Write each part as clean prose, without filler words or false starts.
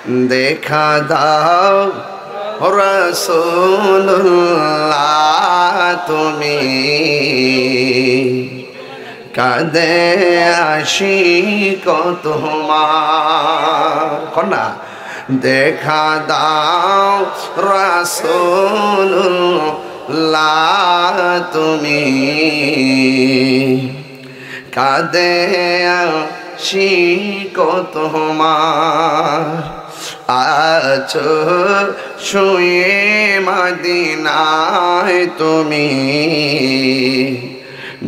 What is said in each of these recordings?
দেখা দাও রাসূলুল্লাহ তুমি কাঁদে আশিক তোমার কন্যা দেখা দাও রাসূলুল্লাহ তুমি কাঁদে আশিক তোমার আছো শুয়ে মদিনায় তুমি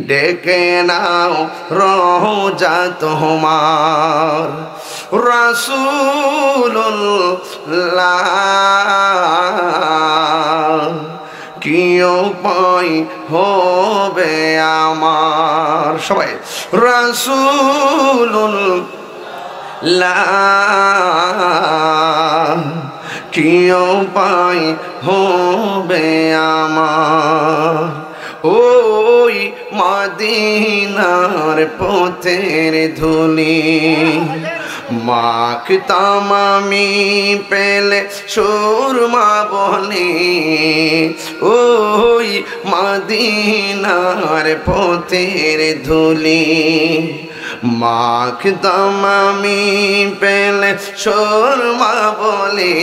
ডেকে নাও রওজা তোমার রাসূলুল্লাহ কি উপায় হবে আমার সবাই রাসূলুল্লাহ কি উপায় হবে আমার ওই মদিনার পথের ধুলি মাখতাম আমি পেলে সুরমা বলি ওই মদিনার পথের ধুলি মাখতাম আমি পেলে সুরমা বলি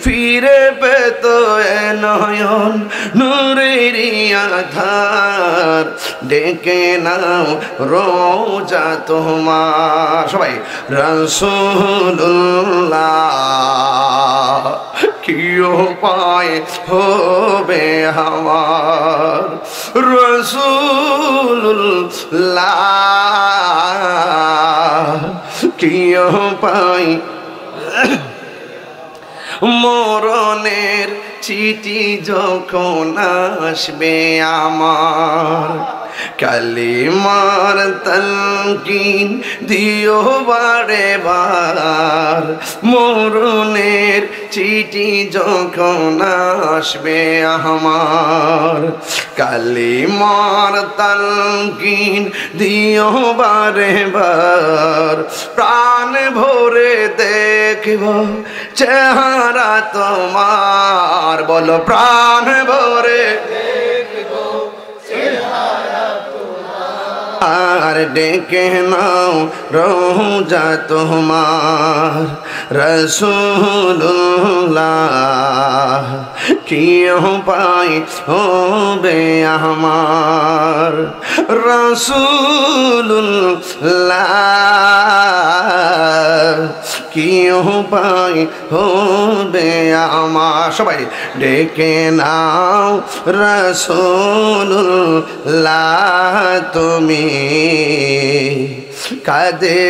ফিরে পেত এ নয়ন নূরের আধার ডেকে নাও রওজা তোমার সবাই রাসূলুল্লাহ কি উপায় হবে আমার রাসূলুল্লাহ কি উপায় মরণের চিঠি যখন আসবে আমার কালিমার তালকিন দিও বারে বার মরণের চিঠি যখন আসবে আমার কালিমার তালকিন দিও বারে বার প্রাণ ভরে দেখব চেহারা তোমার বলো প্রাণ ভরে আর ডেকে নাও রওজা তোমার রাসূলুল্লাহ কি উপায় হবে আমার রাসূলুল্লাহ কি উপায় হবে আমার সবাই ডেকে নাও রাসূলুল্লাহ তুমি কাঁদে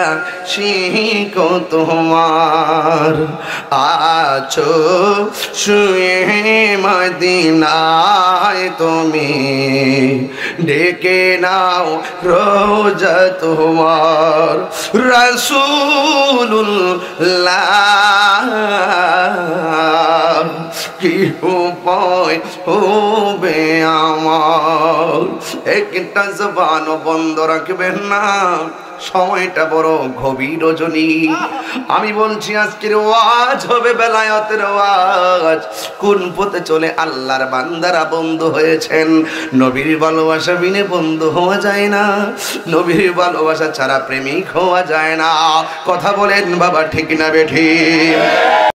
আশিক তোমার আছো শুয়ে মদিনায় তুমি ডেকে নাও রওজা তোমার রাসূলুল্লাহ কি উপায় হবে আমার একটা জবান বন্ধ রাখবেন না সময়টা বড় গভীর রজনী আমি বলছি আজকের ওয়াজ হবে বেলায়েতের ওয়াজ কোন পথে চলে আল্লাহর বান্দারা বন্ধু হয়েছেন নবীর ভালোবাসা বিনে বন্ধু হওয়া যায় না নবীর ভালোবাসা ছাড়া প্রেমিক হওয়া যায় না কথা বলেন বাবা ঠিক না বেঠিক